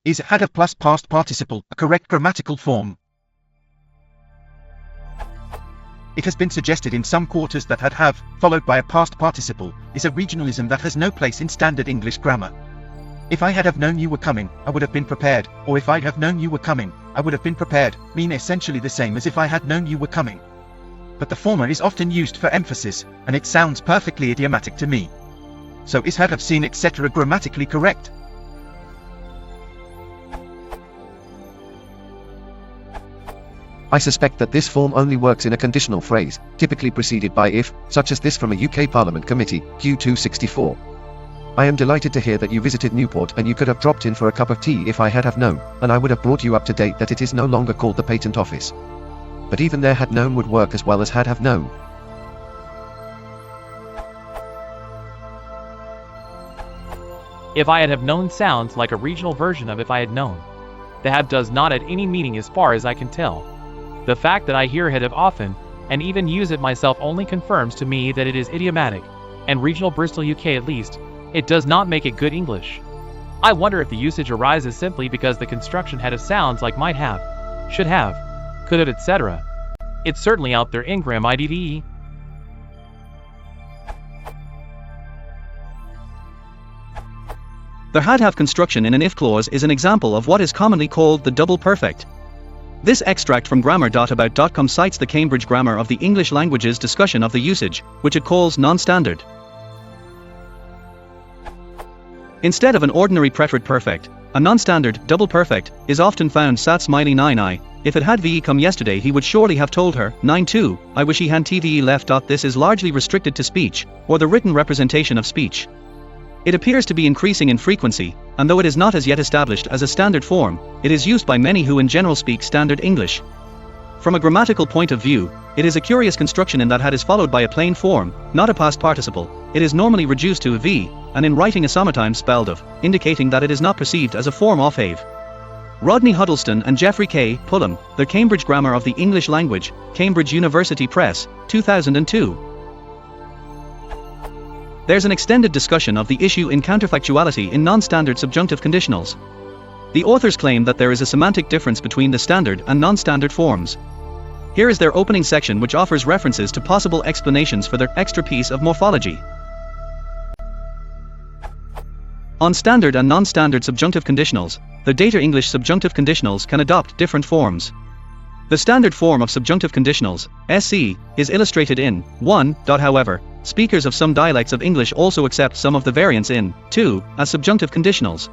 Is had have plus past participle a correct grammatical form? It has been suggested in some quarters that had have, followed by a past participle, is a regionalism that has no place in standard English grammar. If I had have known you were coming, I would have been prepared, or if I'd have known you were coming, I would have been prepared, mean essentially the same as if I had known you were coming. But the former is often used for emphasis, and it sounds perfectly idiomatic to me. So is had have seen etc. grammatically correct? I suspect that this form only works in a conditional phrase, typically preceded by if, such as this from a UK Parliament committee, Q264. I am delighted to hear that you visited Newport and you could have dropped in for a cup of tea if I had have known, and I would have brought you up to date that it is no longer called the Patent Office. But even there had known would work as well as had have known. If I had have known sounds like a regional version of if I had known. The have does not add any meaning as far as I can tell. The fact that I hear had have often, and even use it myself only confirms to me that it is idiomatic, and regional Bristol UK at least. It does not make it good English. I wonder if the usage arises simply because the construction had have sounds like might have, should have, could have etc. It's certainly out there in Grammatical. The had-have construction in an if clause is an example of what is commonly called the double perfect. This extract from grammar.about.com cites the Cambridge Grammar of the English Languages discussion of the usage, which it calls non-standard. Instead of an ordinary preterite perfect, a non-standard double perfect is often found sat smiley 9I. If it had ve come yesterday he would surely have told her, 9-2, I wish he had tve left. This is largely restricted to speech, or the written representation of speech. It appears to be increasing in frequency, and though it is not as yet established as a standard form, it is used by many who in general speak standard English. From a grammatical point of view, it is a curious construction in that had is followed by a plain form, not a past participle. It is normally reduced to a v, and in writing is sometimes spelled of, indicating that it is not perceived as a form of have. Rodney Huddleston and Geoffrey K. Pullum, The Cambridge Grammar of the English Language, Cambridge University Press, 2002. There's an extended discussion of the issue in counterfactuality in non-standard subjunctive conditionals. The authors claim that there is a semantic difference between the standard and non-standard forms. Here is their opening section, which offers references to possible explanations for their extra piece of morphology. On standard and non-standard subjunctive conditionals, the data English subjunctive conditionals can adopt different forms. The standard form of subjunctive conditionals, SC, is illustrated in 1. However, speakers of some dialects of English also accept some of the variants in 2 as subjunctive conditionals.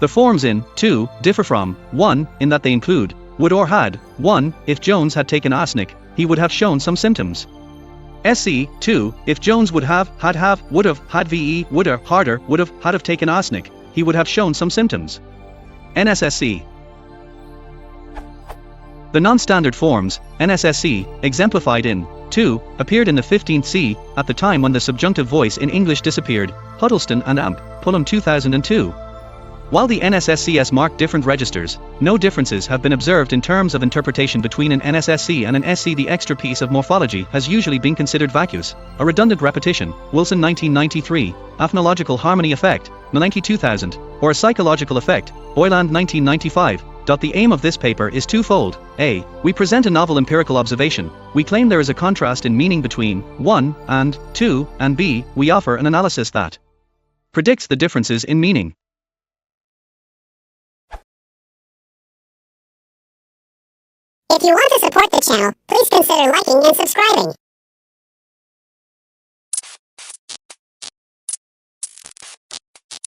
The forms in 2 differ from 1 in that they include would or had. 1. If Jones had taken arsenic, he would have shown some symptoms. SC. 2. If Jones would have, would have, had ve, would have, harder, would have taken arsenic, he would have shown some symptoms. NSSC. The non-standard forms, NSSC, exemplified in 2, appeared in the 15th C, at the time when the subjunctive voice in English disappeared, Huddleston and Amp, Pullum 2002. While the NSSCs mark different registers, no differences have been observed in terms of interpretation between an NSSC and an SC. The extra piece of morphology has usually been considered vacuous, a redundant repetition, Wilson 1993, a phonological harmony effect, Malenki 2000, or a psychological effect, Boyland 1995. The aim of this paper is twofold. A. We present a novel empirical observation. We claim there is a contrast in meaning between 1 and 2, and B. We offer an analysis that predicts the differences in meaning. If you want to support the channel, please consider liking and subscribing.